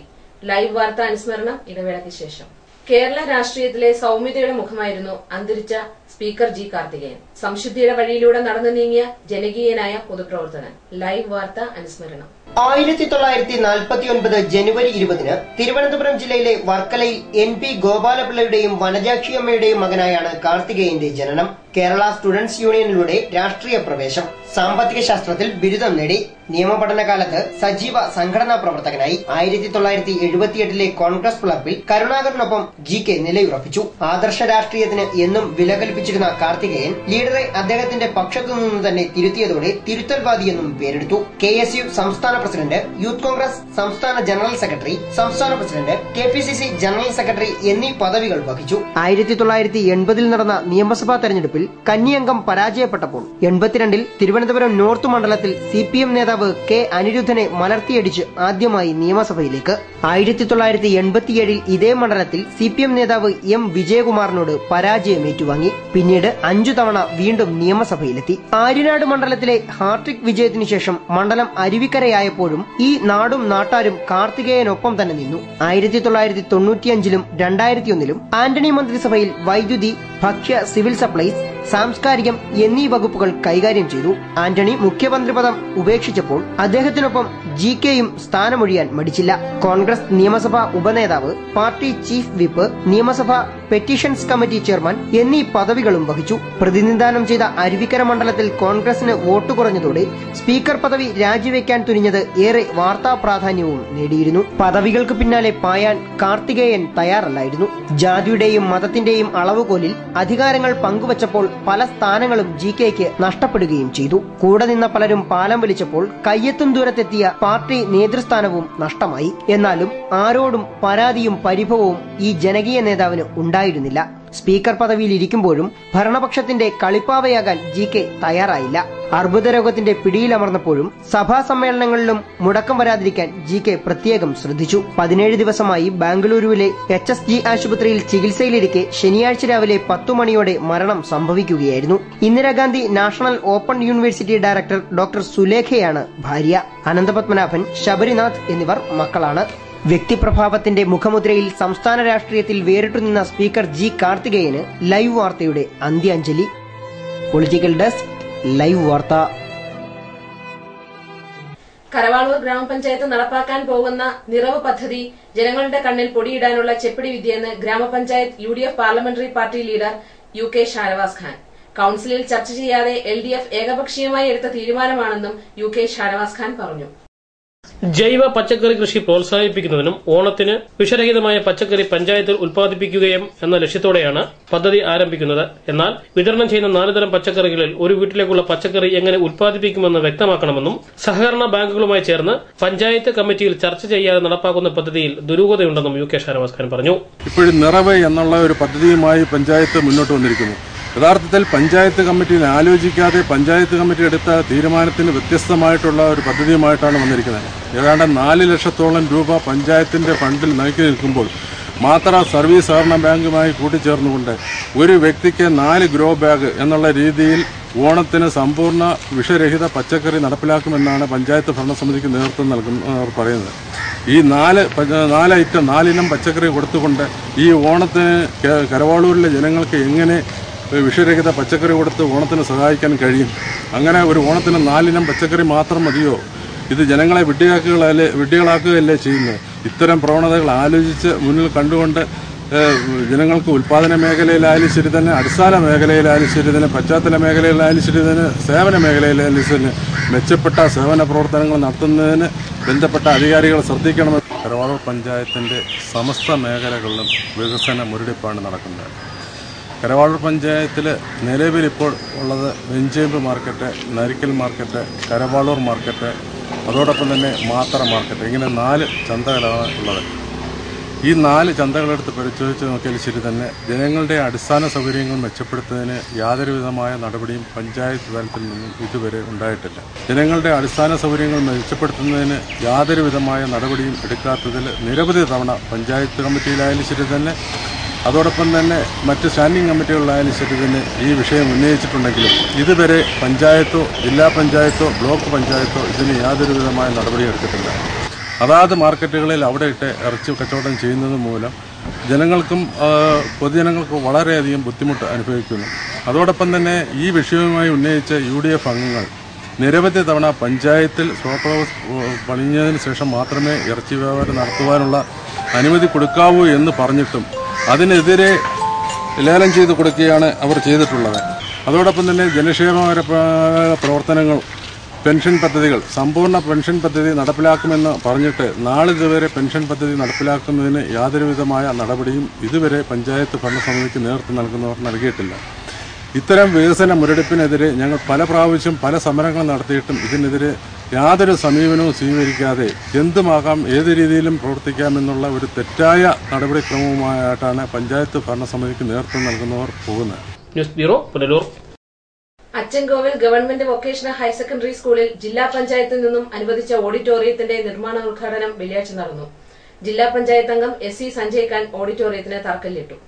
ലൈവ് വാർത്ത അനുസ്മരണം ഇടവേളയ്ക്ക് ശേഷം. കേരള രാഷ്ട്രീയത്തിലെ സൌമ്യതയുടെ മുഖമായിരുന്നു അന്തരിച്ച സ്പീക്കർ G. കാർത്തികേയൻ. സംശുദ്ധിയുടെ വഴിയിലൂടെ നടന്നു നീങ്ങിയ ജനകീയനായ പൊതുപ്രവർത്തകൻ. ലൈവ് വാർത്ത അനുസ്മരണം. 1949 ജനുവരി 20 തിരുവനന്തപുരം ജില്ലയിലെ വർക്കലയിൽ NP ഗോപാലപിള്ളയുടെയും വനജാക്ഷിയമ്മയുടെയും മകനായാണ് കാർത്തികേയന്റെ ജനനം. കേരള സ്റ്റുഡന്റ്സ് യൂണിയനിലൂടെ രാഷ്ട്രീയ പ്രവേശം. സാമ്പത്തിക ശാസ്ത്രത്തിൽ ബിരുദം നേടി. നിയമപഠനകാലത്ത് സജീവ സംഘടനാ പ്രവർത്തകനായി. 1978 കോൺഗ്രസ് പിളർപ്പിൽ കരുണാകരനൊപ്പം GK നിലയുറപ്പിച്ചു. ആദർശ രാഷ്ട്രീയത്തിന് എന്നും വില കൽപ്പിച്ചിരുന്ന കാർത്തികേയൻ ലീഡറെ അദ്ദേഹത്തിന്റെ പക്ഷത്തു നിന്ന് തന്നെ തിരുത്തിയതോടെ തിരുത്തൽവാദിയെന്നും പേരെടുത്തു. KSU സംസ്ഥാന പ്രസിഡന്റ്, യൂത്ത് കോൺഗ്രസ് സംസ്ഥാന ജനറൽ സെക്രട്ടറി, സംസ്ഥാന പ്രസിഡന്റ്, KPCC ജനറൽ സെക്രട്ടറി എന്നീ പദവികൾ വഹിച്ചു. 1980 നടന്ന നിയമസഭാ തെരഞ്ഞെടുപ്പിൽ കന്നിയംഗം പരാജയപ്പെട്ടപ്പോൾ 82 തിരുവനന്തപുരം നോർത്ത് മണ്ഡലത്തിൽ CPM നേതാവ് K. അനിരുദ്ധനെ മലർത്തിയടിച്ച് ആദ്യമായി നിയമസഭയിലേക്ക്. 1987 ഇതേ മണ്ഡലത്തിൽ CPM നേതാവ് M. വിജയകുമാറിനോട് പരാജയം ഏറ്റുവാങ്ങി. പിന്നീട് 5 തവണ വീണ്ടും നിയമസഭയിലെത്തി. ആര്യനാട് മണ്ഡലത്തിലെ ഹാട്രിക് വിജയത്തിനു ശേഷം മണ്ഡലം അരുവിക്കരയായപ്പോഴും ഈ നാടും നാട്ടാരും കാർത്തികേയനൊപ്പം തന്നെ നിന്നു. 1995 2001 ആന്റണി മന്ത്രിസഭയിൽ വൈദ്യുതി, ഭക്ഷ്യ, സിവിൽ സപ്ലൈസ്, സാംസ്കാരികം എന്നീ വകുപ്പുകൾ കൈകാര്യം ചെയ്തു. ആന്റണി മുഖ്യമന്ത്രി പദം ഉപേക്ഷിച്ചപ്പോൾ അദ്ദേഹത്തിനൊപ്പം GKയും സ്ഥാനമൊഴിയാൻ മടിച്ചില്ല. കോൺഗ്രസ് നിയമസഭാ ഉപനേതാവ്, പാർട്ടി ചീഫ് വിപ്പ്, നിയമസഭാ പെറ്റീഷൻസ് കമ്മിറ്റി ചെയർമാൻ എന്നീ പദവികളും വഹിച്ചു. പ്രതിനിധാനം ചെയ്ത അരുവിക്കര മണ്ഡലത്തിൽ കോൺഗ്രസിന് വോട്ട് കുറഞ്ഞതോടെ സ്പീക്കർ പദവി രാജിവെക്കാൻ തുനിഞ്ഞത് ഏറെ വാർത്താ പ്രാധാന്യവും നേടിയിരുന്നു. പദവികൾക്ക് പിന്നാലെ പായാൻ കാർത്തികേയൻ തയ്യാറല്ലായിരുന്നു. ജാതിയുടെയും മതത്തിന്റെയും അളവുകോലിൽ അധികാരങ്ങൾ പങ്കുവച്ചപ്പോൾ പല സ്ഥാനങ്ങളും GKയ്ക്ക് നഷ്ടപ്പെടുകയും ചെയ്തു. കൂടെ നിന്ന പലരും പാലം വലിച്ചപ്പോൾ കയ്യെത്തും ദൂരത്തെത്തിയ പാർട്ടി നേതൃസ്ഥാനവും നഷ്ടമായി. എന്നാലും ആരോടും പരാതിയും പരിഭവവും ഈ ജനകീയ നേതാവിന് ഉണ്ടായിരുന്നില്ല. സ്പീക്കർ പദവിയിൽ ഇരിക്കുമ്പോഴും ഭരണപക്ഷത്തിന്റെ കളിപ്പാവയാകാൻ GK തയ്യാറായില്ല. അർബുദ രോഗത്തിന്റെ പിടിയിലമർന്നപ്പോഴും സഭാ സമ്മേളനങ്ങളിലും മുടക്കം വരാതിരിക്കാൻ GK പ്രത്യേകം ശ്രദ്ധിച്ചു. 17 ദിവസമായി ബാംഗ്ലൂരുവിലെ HSG ആശുപത്രിയിൽ ചികിത്സയിലിരിക്കെ ശനിയാഴ്ച രാവിലെ 10 മണിയോടെ മരണം സംഭവിക്കുകയായിരുന്നു. Indira Gandhi national open university director doctor സുലേഖയാണ് ഭാര്യ. അനന്തപത്മനാഭൻ, ശബരിനാഥ് എന്നിവർ മക്കളാണ്. വ്യക്തിപ്രഭാവത്തിന്റെ മുഖമുദ്രയിൽ സംസ്ഥാന രാഷ്ട്രീയത്തിൽ വേറിട്ടുനിന്ന സ്പീക്കർ G. കാർത്തികേയന് ലൈവ് വാർത്തയുടെ അന്ത്യാഞ്ജലി. പൊളിറ്റിക്കൽ ഡെസ്ക്, ലൈവ് വാർത്ത. കരവാളൂർ ഗ്രാമപഞ്ചായത്ത് നടപ്പാക്കാൻ പോകുന്ന നിറവ് പദ്ധതി ജനങ്ങളുടെ കണ്ണിൽ പൊടിയിടാനുള്ള ചെപ്പിടി വിദ്യയെന്ന് ഗ്രാമപഞ്ചായത്ത് UDF parliamentary party leader UK Shanavas Khan. കൌൺസിലിൽ ചർച്ച ചെയ്യാതെ LDF ഏകപക്ഷീയമായി എടുത്ത തീരുമാനമാണെന്നും UK ഷാനവാസ് ഖാൻ പറഞ്ഞു. ജൈവ പച്ചക്കറി കൃഷി പ്രോത്സാഹിപ്പിക്കുന്നതിനും ഓണത്തിന് വിഷരഹിതമായ പച്ചക്കറി പഞ്ചായത്തിൽ ഉൽപ്പാദിപ്പിക്കുകയും എന്ന ലക്ഷ്യത്തോടെയാണ് പദ്ധതി ആരംഭിക്കുന്നത്. എന്നാൽ വിതരണം ചെയ്യുന്ന 4 തരം പച്ചക്കറികളിൽ ഒരു വീട്ടിലേക്കുള്ള പച്ചക്കറി എങ്ങനെ ഉൽപ്പാദിപ്പിക്കുമെന്ന് വ്യക്തമാക്കണമെന്നും സഹകരണ ബാങ്കുകളുമായി ചേർന്ന് പഞ്ചായത്ത് കമ്മിറ്റിയിൽ ചർച്ച ചെയ്യാതെ നടപ്പാക്കുന്ന പദ്ധതിയിൽ ദുരൂഹതയുണ്ടെന്നും യു കെ ഷാനവാസ് ഖാൻ പറഞ്ഞു. ഇപ്പോഴും നിറവ് എന്നുള്ള ഒരു പദ്ധതിയുമായി പഞ്ചായത്ത് മുന്നോട്ട് വന്നിരിക്കുന്നു. യഥാർത്ഥത്തിൽ പഞ്ചായത്ത് കമ്മിറ്റിയിൽ ആലോചിക്കാതെ പഞ്ചായത്ത് കമ്മിറ്റി എടുത്ത തീരുമാനത്തിന് വ്യത്യസ്തമായിട്ടുള്ള ഒരു പദ്ധതിയുമായിട്ടാണ് വന്നിരിക്കുന്നത്. ഏതാണ്ട് 4 ലക്ഷത്തോളം രൂപ പഞ്ചായത്തിന്റെ ഫണ്ടിൽ നൽകി നിൽക്കുമ്പോൾ മാത്ര സർവീസ് സഹകരണ ബാങ്കുമായി കൂട്ടിച്ചേർന്നുകൊണ്ട് ഒരു വ്യക്തിക്ക് 4 ഗ്രോ ബാഗ് എന്നുള്ള രീതിയിൽ ഓണത്തിന് സമ്പൂർണ്ണ വിഷരഹിത പച്ചക്കറി നടപ്പിലാക്കുമെന്നാണ് പഞ്ചായത്ത് ഭരണസമിതിക്ക് നേതൃത്വം നൽകുന്നവർ പറയുന്നത്. ഈ 4 ഇനം പച്ചക്കറി കൊടുത്തുകൊണ്ട് ഈ ഓണത്തിന് കരവാളൂരിലെ ജനങ്ങൾക്ക് എങ്ങനെ വിഷരഹിത പച്ചക്കറി കൊടുത്ത് ഓണത്തിന് സഹായിക്കാൻ കഴിയും? അങ്ങനെ ഒരു ഓണത്തിന് 4 ഇനം പച്ചക്കറി മാത്രം മതിയോ? ഇത് ജനങ്ങളെ വിഡ്ഢികളാക്കുകയല്ലേ ചെയ്യുന്നത്? ഇത്തരം പ്രവണതകൾ ആലോചിച്ച് മുന്നിൽ കണ്ടുകൊണ്ട് ജനങ്ങൾക്ക് ഉൽപ്പാദന മേഖലയിലായാലും ശരി തന്നെ, അടിസ്ഥാന മേഖലയിലായാലും ശരി തന്നെ, പശ്ചാത്തല മേഖലയിലായാലും ശരി തന്നെ, സേവന മേഖലയിലായാലും ശരി മെച്ചപ്പെട്ട സേവന പ്രവർത്തനങ്ങൾ നടത്തുന്നതിന് ബന്ധപ്പെട്ട അധികാരികൾ ശ്രദ്ധിക്കണമെന്ന് കരവാളൂർ പഞ്ചായത്തിൻ്റെ സമസ്ത മേഖലകളിലും വികസന മുരടിപ്പാണ് നടക്കുന്നത്. കരവാളൂർ പഞ്ചായത്തിൽ നിലവിലിപ്പോൾ ഉള്ളത് Venchembu market, Narikkal market, Karavaloor market, അതോടൊപ്പം തന്നെ മാത്തറ മാർക്കറ്റ്, ഇങ്ങനെ 4 ചന്തകളാണ് ഉള്ളത്. ഈ 4 ചന്തകളെടുത്ത് പരിശോധിച്ച് നോക്കിയാൽ ശരി തന്നെ ജനങ്ങളുടെ അടിസ്ഥാന സൗകര്യങ്ങൾ മെച്ചപ്പെടുത്തുന്നതിന് യാതൊരുവിധമായ നടപടിയും പഞ്ചായത്ത് തലത്തിൽ നിന്നും ഇതുവരെ ഉണ്ടായിട്ടില്ല. ജനങ്ങളുടെ അടിസ്ഥാന സൗകര്യങ്ങൾ മെച്ചപ്പെടുത്തുന്നതിന് യാതൊരുവിധമായ നടപടിയും എടുക്കാത്തതിൽ നിരവധി തവണ പഞ്ചായത്ത് കമ്മിറ്റിയിലായാലും ശരി തന്നെ, അതോടൊപ്പം തന്നെ മറ്റ് സ്റ്റാൻഡിംഗ് കമ്മിറ്റികളിലായാലും ശരി തന്നെ ഈ വിഷയം ഉന്നയിച്ചിട്ടുണ്ടെങ്കിലും ഇതുവരെ പഞ്ചായത്തോ ജില്ലാ പഞ്ചായത്തോ ബ്ലോക്ക് പഞ്ചായത്തോ ഇതിന് യാതൊരുവിധമായ നടപടിയും എടുത്തിട്ടില്ല. അതാത് മാർക്കറ്റുകളിൽ അവിടെ ഇട്ട് ഇറച്ചി കച്ചവടം ചെയ്യുന്നത് മൂലം ജനങ്ങൾക്കും പൊതുജനങ്ങൾക്കും വളരെയധികം ബുദ്ധിമുട്ട് അനുഭവിക്കുന്നു. അതോടൊപ്പം തന്നെ ഈ വിഷയവുമായി ഉന്നയിച്ച UDF അംഗങ്ങൾ നിരവധി തവണ പഞ്ചായത്തിൽ സ്ലോട്ട് ഹൗസ് പണിഞ്ഞതിന് ശേഷം മാത്രമേ ഇറച്ചി വ്യാപാരം നടത്തുവാനുള്ള അനുമതി കൊടുക്കാവൂ എന്ന് പറഞ്ഞിട്ടും അതിനെതിരെ ലേലം ചെയ്ത് കൊടുക്കുകയാണ് അവർ ചെയ്തിട്ടുള്ളത്. അതോടൊപ്പം തന്നെ ജനക്ഷേമപരമായ പ്രവർത്തനങ്ങൾ, പെൻഷൻ പദ്ധതികൾ, സമ്പൂർണ്ണ പെൻഷൻ പദ്ധതി നടപ്പിലാക്കുമെന്ന് പറഞ്ഞിട്ട് നാളിതുവരെ പെൻഷൻ പദ്ധതി നടപ്പിലാക്കുന്നതിന് യാതൊരുവിധമായ നടപടിയും ഇതുവരെ പഞ്ചായത്ത് ഭരണസമിതിക്ക് നേതൃത്വം നൽകുന്നവർ നൽകിയിട്ടില്ല. ഇത്തരം വികസന മുരടിപ്പിനെതിരെ ഞങ്ങൾ പല പ്രാവശ്യം പല സമരങ്ങൾ നടത്തിയിട്ടും ഇതിനെതിരെ യാതൊരു സമീപനവും സ്വീകരിക്കാതെ എന്തുമാകാം, ഏത് രീതിയിലും പ്രവർത്തിക്കാമെന്നുള്ള ഒരു തെറ്റായ നടപടിക്രമവുമായിട്ടാണ് പഞ്ചായത്ത് ഭരണസമിതിക്ക് നേതൃത്വം നൽകുന്നവർ പോകുന്നത്. News bureau, Punalur. Achankovil government vocational higher secondary സ്കൂളിൽ ജില്ലാ പഞ്ചായത്തിൽ നിന്നും അനുവദിച്ച ഓഡിറ്റോറിയത്തിന്റെ നിർമ്മാണ ഉദ്ഘാടനം വെള്ളിയാഴ്ച നടന്നു. ജില്ലാ പഞ്ചായത്ത് അംഗം SC സഞ്ജയ് ഖാൻ ഓഡിറ്റോറിയത്തിന് തറക്കല്ലിട്ടു.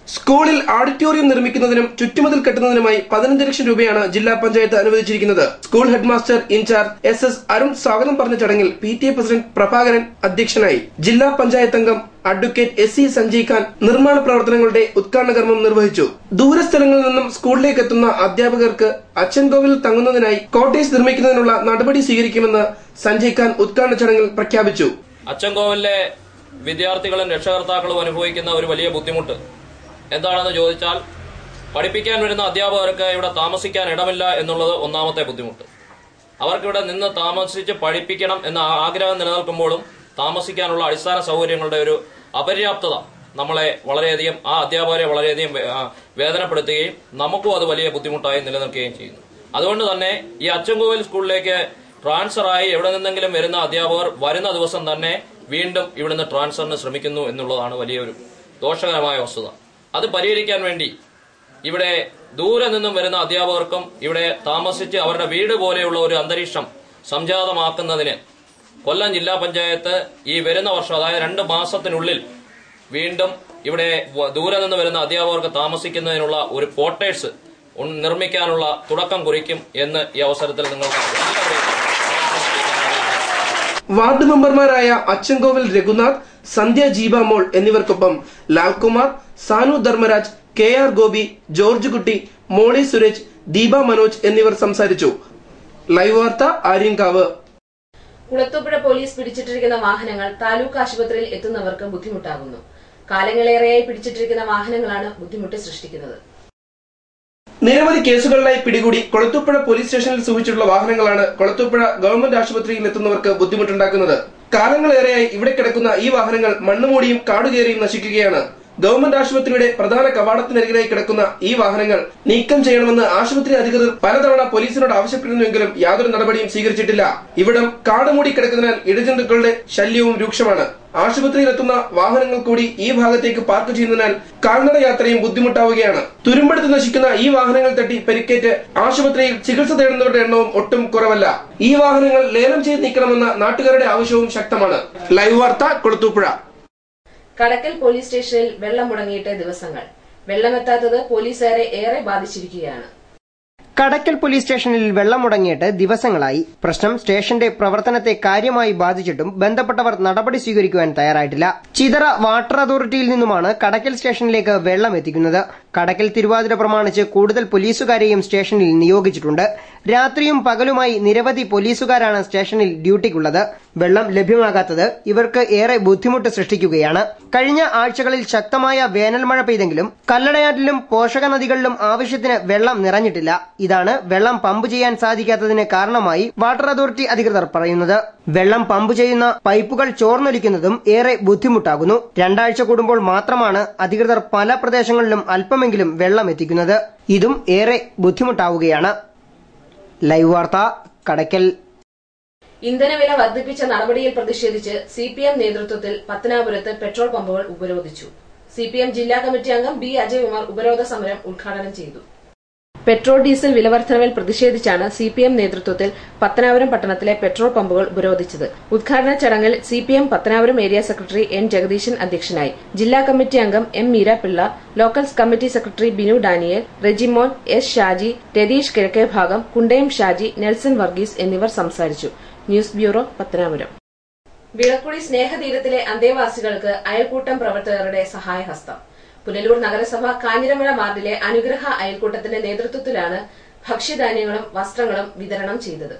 സ്കൂളിൽ ഓഡിറ്റോറിയം നിർമ്മിക്കുന്നതിനും ചുറ്റുമതിൽ കെട്ടുന്നതിനുമായി 15 ലക്ഷം രൂപയാണ് ജില്ലാ പഞ്ചായത്ത് അനുവദിച്ചിരിക്കുന്നത്. School headmaster in charge SS Arun സ്വാഗതം പറഞ്ഞ ചടങ്ങിൽ PTA പ്രസിഡന്റ് പ്രഭാകരൻ അധ്യക്ഷനായി. ജില്ലാ പഞ്ചായത്ത് അംഗം അഡ്വക്കേറ്റ് SC സഞ്ജയ് ഖാൻ നിർമ്മാണ പ്രവർത്തനങ്ങളുടെ ഉദ്ഘാടന കർമ്മം നിർവഹിച്ചു. ദൂരസ്ഥലങ്ങളിൽ നിന്നും സ്കൂളിലേക്ക് എത്തുന്ന അധ്യാപകർക്ക് അച്ചൻകോവിൽ തങ്ങുന്നതിനായി കോട്ടേജ് നിർമ്മിക്കുന്നതിനുള്ള നടപടി സ്വീകരിക്കുമെന്ന് സഞ്ജയ് ഖാൻ ഉദ്ഘാടന ചടങ്ങിൽ പ്രഖ്യാപിച്ചു. അച്ചൻകോവിലെ വിദ്യാർത്ഥികളും രക്ഷകർത്താക്കളും അനുഭവിക്കുന്ന ഒരു വലിയ ബുദ്ധിമുട്ട് എന്താണെന്ന് ചോദിച്ചാൽ, പഠിപ്പിക്കാൻ വരുന്ന അധ്യാപകർക്ക് ഇവിടെ താമസിക്കാൻ ഇടമില്ല എന്നുള്ളത് ഒന്നാമത്തെ ബുദ്ധിമുട്ട്. അവർക്കിവിടെ നിന്ന് താമസിച്ച് പഠിപ്പിക്കണം എന്ന ആഗ്രഹം നിലനിൽക്കുമ്പോഴും താമസിക്കാനുള്ള അടിസ്ഥാന സൗകര്യങ്ങളുടെ ഒരു അപര്യാപ്തത നമ്മളെ വളരെയധികം, ആ അധ്യാപകരെ വളരെയധികം വേദനപ്പെടുത്തുകയും നമുക്കും അത് വലിയ ബുദ്ധിമുട്ടായി നിലനിൽക്കുകയും ചെയ്യുന്നു. അതുകൊണ്ട് തന്നെ ഈ അച്ചൻകോവിൽ സ്കൂളിലേക്ക് ട്രാൻസ്ഫറായി എവിടെ നിന്നെങ്കിലും വരുന്ന അധ്യാപകർ വരുന്ന ദിവസം തന്നെ വീണ്ടും ഇവിടുന്ന് ട്രാൻസ്ഫറിന് ശ്രമിക്കുന്നു എന്നുള്ളതാണ് വലിയൊരു ദോഷകരമായ വസ്തുത. അത് പരിഹരിക്കാൻ വേണ്ടി ഇവിടെ ദൂരെ നിന്നും വരുന്ന അധ്യാപകർക്കും ഇവിടെ താമസിച്ച് അവരുടെ വീട് പോലെയുള്ള ഒരു അന്തരീക്ഷം സംജാതമാക്കുന്നതിന് കൊല്ലം ജില്ലാ പഞ്ചായത്ത് ഈ വരുന്ന വർഷം, അതായത് 2 മാസത്തിനുള്ളിൽ വീണ്ടും ഇവിടെ ദൂരെ നിന്ന് വരുന്ന അധ്യാപകർക്ക് താമസിക്കുന്നതിനുള്ള ഒരു ക്വാർട്ടേഴ്സ് നിർമ്മിക്കാനുള്ള തുടക്കം കുറിക്കും എന്ന് ഈ അവസരത്തിൽ നിങ്ങൾക്ക് വാർഡ് മെമ്പർമാരായ അച്ചൻകോവിൽ രഘുനാഥ്, സന്ധ്യ ജീബാമോൾ എന്നിവർക്കൊപ്പം ലാൽകുമാർ, സാനു ധർമ്മരാജ്, KR ഗോപി, ജോർജ് കുട്ടി, മോളി സുരേഷ്, ദീപ മനോജ് എന്നിവർ സംസാരിച്ചു. ലൈവ് വാർത്ത ആര്യങ്കാവ്. കുളത്തൂപ്പുഴ പോലീസ് പിടിച്ചിട്ടിരിക്കുന്ന വാഹനങ്ങൾ താലൂക്ക് ആശുപത്രിയിൽ എത്തുന്നവർക്ക് ബുദ്ധിമുട്ടാകുന്നു. കാലങ്ങളേറെയായി പിടിച്ചിട്ടിരിക്കുന്ന വാഹനങ്ങളാണ് ബുദ്ധിമുട്ട് സൃഷ്ടിക്കുന്നത്. നിരവധി കേസുകളിലായി പിടികൂടി കൊളത്തൂപ്പുഴ പോലീസ് സ്റ്റേഷനിൽ സൂക്ഷിച്ചിട്ടുള്ള വാഹനങ്ങളാണ് കൊളത്തൂപ്പുഴ ഗവൺമെന്റ് ആശുപത്രിയിൽ എത്തുന്നവർക്ക് ബുദ്ധിമുട്ടുണ്ടാക്കുന്നത്. കാലങ്ങളേറെയായി ഇവിടെ കിടക്കുന്ന ഈ വാഹനങ്ങൾ മണ്ണുമൂടിയും കാടുകയറിയും നശിക്കുകയാണ്. ഗവൺമെന്റ് ആശുപത്രിയുടെ പ്രധാന കവാടത്തിനരികിലായി കിടക്കുന്ന ഈ വാഹനങ്ങൾ നീക്കം ചെയ്യണമെന്ന് ആശുപത്രി അധികൃതർ പലതവണ പോലീസിനോട് ആവശ്യപ്പെടുന്നുവെങ്കിലും യാതൊരു നടപടിയും സ്വീകരിച്ചിട്ടില്ല. ഇവിടം കാടുമൂടി കിടക്കുന്നതിനാൽ ഇഴജന്തുക്കളുടെ ശല്യവും രൂക്ഷമാണ്. ആശുപത്രിയിലെത്തുന്ന വാഹനങ്ങൾ കൂടി ഈ ഭാഗത്തേക്ക് പാർക്ക് ചെയ്യുന്നതിനാൽ കാൽനട യാത്രയും ബുദ്ധിമുട്ടാവുകയാണ്. തുരുമ്പെടുത്ത് നശിക്കുന്ന ഈ വാഹനങ്ങൾ തട്ടി പരിക്കേറ്റ് ആശുപത്രിയിൽ ചികിത്സ തേടുന്നവരുടെ എണ്ണവും ഒട്ടും കുറവല്ല. ഈ വാഹനങ്ങൾ ലേലം ചെയ്ത് നീക്കണമെന്ന നാട്ടുകാരുടെ ആവശ്യവും ശക്തമാണ്. ലൈവ് വാർത്ത, കൊളത്തൂപ്പുഴ. കടക്കൽ പോലീസ് സ്റ്റേഷനിൽ വെള്ളം മുടങ്ങിയിട്ട് ദിവസങ്ങൾ. വെള്ളമെത്താത്തത് പോലീസുകാരെ ഏറെ ബാധിച്ചിരിക്കുകയാണ്. കടക്കൽ പോലീസ് സ്റ്റേഷനിൽ വെള്ളം മുടങ്ങിയിട്ട് ദിവസങ്ങളായി. പ്രശ്നം സ്റ്റേഷന്റെ പ്രവർത്തനത്തെ കാര്യമായി ബാധിച്ചിട്ടും ബന്ധപ്പെട്ടവർ നടപടി സ്വീകരിക്കുവാൻ തയ്യാറായിട്ടില്ല. ചിതറ വാട്ടർ അതോറിറ്റിയിൽ നിന്നുമാണ് കടക്കൽ സ്റ്റേഷനിലേക്ക് വെള്ളം എത്തിക്കുന്നത്. കടക്കൽ തിരുവാതിര പ്രമാണിച്ച് കൂടുതൽ പോലീസുകാരെയും സ്റ്റേഷനിൽ നിയോഗിച്ചിട്ടുണ്ട്. രാത്രിയും പകലുമായി നിരവധി പോലീസുകാരാണ് സ്റ്റേഷനിൽ ഡ്യൂട്ടിക്കുള്ളത്. വെള്ളം ലഭ്യമാകാത്തത് ഇവർക്ക് ഏറെ ബുദ്ധിമുട്ട് സൃഷ്ടിക്കുകയാണ്. കഴിഞ്ഞ ആഴ്ചകളിൽ ശക്തമായ വേനൽ മഴ പെയ്തെങ്കിലും കല്ലടയാറ്റിലും പോഷക നദികളിലും ആവശ്യത്തിന് വെള്ളം നിറഞ്ഞിട്ടില്ല. ഇതാണ് വെള്ളം പമ്പ് ചെയ്യാൻ സാധിക്കാത്തതിന് കാരണമായി വാട്ടർ അതോറിറ്റി അധികൃതർ പറയുന്നത്. വെള്ളം പമ്പ് ചെയ്യുന്ന പൈപ്പുകൾ ചോർന്നൊലിക്കുന്നതും ഏറെ ബുദ്ധിമുട്ടാകുന്നു. 2 ആഴ്ച കൂടുമ്പോൾ മാത്രമാണ് അധികൃതർ പല പ്രദേശങ്ങളിലും അല്പമെങ്കിലും വെള്ളം എത്തിക്കുന്നത്. ഇതും ഏറെ ബുദ്ധിമുട്ടാവുകയാണ്. ലൈവ് വാർത്ത, കടക്കൽ. ഇന്ധനവില വർദ്ധിപ്പിച്ച നടപടിയിൽ പ്രതിഷേധിച്ച് സിപിഎം നേതൃത്വത്തിൽ പത്തനാപുരത്ത് പെട്രോൾ പമ്പുകൾ ഉപരോധിച്ചു. സിപിഎം ജില്ലാ കമ്മിറ്റി അംഗം ബി അജയ്കുമാർ ഉപരോധ സമരം ഉദ്ഘാടനം ചെയ്തു. പെട്രോൾ ഡീസൽ വിലവർദ്ധനവിൽ പ്രതിഷേധിച്ചാണ് സിപിഎം നേതൃത്വത്തിൽ പത്തനാപുരം പട്ടണത്തിലെ പെട്രോൾ പമ്പുകൾ ഉപരോധിച്ചത്. ഉദ്ഘാടന ചടങ്ങിൽ CPM Pathanapuram area secretary N Jagadeeshan അധ്യക്ഷനായി. ജില്ലാ കമ്മിറ്റി അംഗം M Meerapillai, local committee secretary Binu Daniel, Rejimon, S Shaji, Ratheesh Kizhakke Bhagam, Kundayam Shaji, Nelson Varghese എന്നിവർ സംസാരിച്ചു. News bureau, Pathanapuram. വിളക്കുടി സ്നേഹതീരത്തിലെ അന്തേവാസികൾക്ക് അയൽക്കൂട്ടം പ്രവർത്തകരുടെ സഹായഹസ്തം. പുനലൂർ നഗരസഭ കാഞ്ഞിരമഴ വാർഡിലെ അനുഗ്രഹ അയൽക്കൂട്ടത്തിന്റെ നേതൃത്വത്തിലാണ് ഭക്ഷ്യധാന്യങ്ങളും വസ്ത്രങ്ങളും വിതരണം ചെയ്തത്.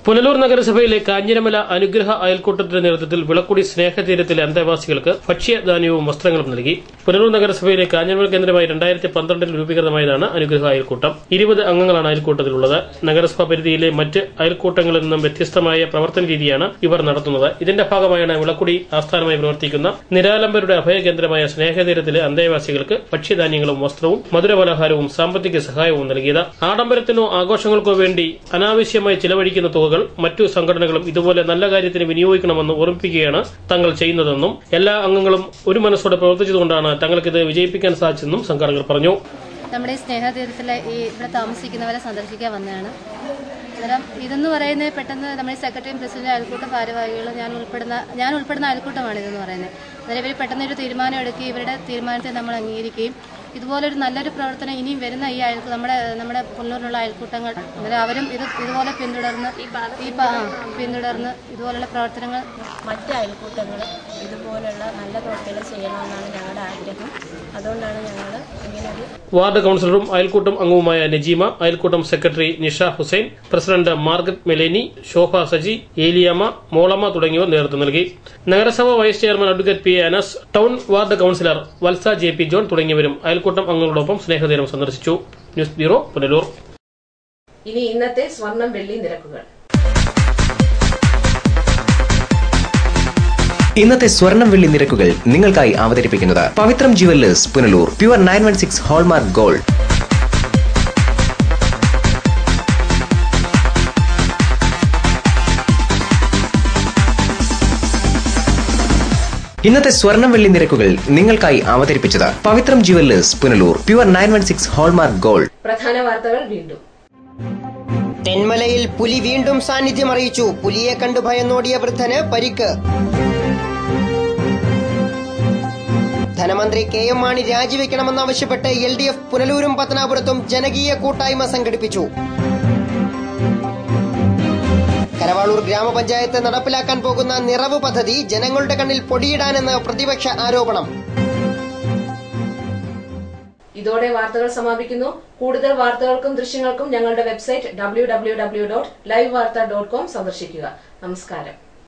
പുനലൂർ നഗരസഭയിലെ കാഞ്ഞിരമല അനുഗ്രഹ അയൽക്കൂട്ടത്തിന്റെ നേതൃത്വത്തിൽ വിളക്കുടി സ്നേഹതീരത്തിലെ അന്തേവാസികൾക്ക് ഭക്ഷ്യധാന്യവും വസ്ത്രങ്ങളും നൽകി. പുനലൂർ നഗരസഭയിലെ കാഞ്ഞിരമല കേന്ദ്രമായി 2012 രൂപീകൃതമായതാണ് അനുഗ്രഹ അയൽക്കൂട്ടം. 20 അംഗങ്ങളാണ് അയൽക്കൂട്ടത്തിലുള്ളത്. നഗരസഭാ പരിധിയിലെ മറ്റ് അയൽക്കൂട്ടങ്ങളിൽ നിന്നും വ്യത്യസ്തമായ പ്രവർത്തന രീതിയാണ് ഇവർ നടത്തുന്നത്. ഇതിന്റെ ഭാഗമായാണ് വിളക്കുടി ആസ്ഥാനമായി പ്രവർത്തിക്കുന്ന നിരാലംബരുടെ അഭയകേന്ദ്രമായ സ്നേഹതീരത്തിലെ അന്തേവാസികൾക്ക് ഭക്ഷ്യധാന്യങ്ങളും വസ്ത്രവും മധുരപലഹാരവും സാമ്പത്തിക സഹായവും നൽകിയത്. ആഡംബരത്തിനോ ആഘോഷങ്ങൾക്കോ വേണ്ടി അനാവശ്യമായി ചിലവഴിക്കുന്ന തുകകൾ മറ്റു സംഘടനകളും ഇതുപോലെ നല്ല കാര്യത്തിന് വിനിയോഗിക്കണമെന്ന് ഓർമ്മിപ്പിക്കുകയാണ് തങ്ങൾ ചെയ്യുന്നതെന്നും എല്ലാ അംഗങ്ങളും ഒരു മനസ്സോടെ പ്രവർത്തിച്ചതുകൊണ്ടാണ് തങ്ങൾക്കിത് വിജയിപ്പിക്കാൻ സാധിച്ചതെന്നും സംഘടനകൾ പറഞ്ഞു. നമ്മുടെ സ്നേഹതീരത്തിലെ ഇവിടെ താമസിക്കുന്നവരെ സന്ദർശിക്കാൻ വന്നതാണ്. അന്നേരം ഇതെന്ന് പറയുന്നത് പെട്ടെന്ന് നമ്മുടെ സെക്രട്ടറിയും പ്രസിഡന്റ് അയൽക്കൂട്ടം ഭാരവാഹികളും ഞാൻ ഉൾപ്പെടുന്ന അയൽക്കൂട്ടമാണ് ഇതെന്ന് പറയുന്നത്. അന്നേരം ഇവർ പെട്ടെന്ന് ഒരു തീരുമാനം എടുക്കുകയും ഇവരുടെ തീരുമാനത്തെ നമ്മൾ അംഗീകരിക്കുകയും ഇതുപോലൊരു നല്ലൊരു പ്രവർത്തനം ഇനിയും വരുന്ന ഈ നമ്മുടെ പുനലൂരിലുള്ള അയൽക്കൂട്ടങ്ങൾ അന്നേരം അവരും ഇതുപോലെ പിന്തുടർന്ന് ഇതുപോലുള്ള പ്രവർത്തനങ്ങൾ മറ്റ് അയൽക്കൂട്ടങ്ങൾ ഇതുപോലുള്ള നല്ല പ്രവർത്തനങ്ങൾ ചെയ്യണമെന്നാണ് ഞങ്ങളുടെ ആഗ്രഹം. അതുകൊണ്ടാണ് ഞങ്ങൾ ഇങ്ങനൊരു വാർഡ് കൌൺസിലറും അയൽക്കൂട്ടം അംഗവുമായ നജീമ, അയൽക്കൂട്ടം secretary Nisha Hussain, president Margaret Melanie, Shobha Saji, Eliyamma, Molamma തുടങ്ങിയവർ നേതൃത്വം നൽകി. നഗരസഭ vice chairman advocate P Anas, town ward councillor Valsa J P John തുടങ്ങിയവരും അയൽക്കൂട്ടം അംഗങ്ങളോടൊപ്പം സ്നേഹതീരം സന്ദർശിച്ചു. News bureau, Punalur. ഇനി ഇന്നത്തെ സ്വർണം വെള്ളി നിരക്കുകൾ. ഇന്നത്തെ സ്വർണം വെള്ളി നിരക്കുകൾ നിങ്ങൾക്കായി അവതരിപ്പിക്കുന്നത് Pavithram jewellers Punalur. Pure 916 hallmark gold. ഇന്നത്തെ സ്വർണം വെള്ളി നിരക്കുകൾ നിങ്ങൾക്കായി അവതരിപ്പിച്ചത് Pavithram jewellers Punalur. Pure 916 hallmark gold. പ്രധാന വാർത്തകൾ വീണ്ടും. തെന്മലയിൽ പുലി വീണ്ടും സാന്നിധ്യം അറിയിച്ചു. പുലിയെ കണ്ടു ഭയന്നോടിയ വൃദ്ധന് പരിക്ക്. ധനമന്ത്രി കെ എം മാണി രാജിവെക്കണമെന്നാവശ്യപ്പെട്ട് LDF പുനലൂരും പത്തനാപുരത്തും ജനകീയ കൂട്ടായ്മ സംഘടിപ്പിച്ചു. കരവാളൂർ ഗ്രാമപഞ്ചായത്ത് നടപ്പിലാക്കാൻ പോകുന്ന നിറവ് പദ്ധതി ജനങ്ങളുടെ കണ്ണിൽ പൊടിയിടാനെന്ന് പ്രതിപക്ഷ ആരോപണം. ഇതോടെ വാർത്തകൾ സമാപിക്കുന്നു. കൂടുതൽ വാർത്തകൾക്കും ദൃശ്യങ്ങൾക്കും ഞങ്ങളുടെ വെബ്സൈറ്റ് www.livevarta.com സന്ദർശിക്കുക. നമസ്കാരം.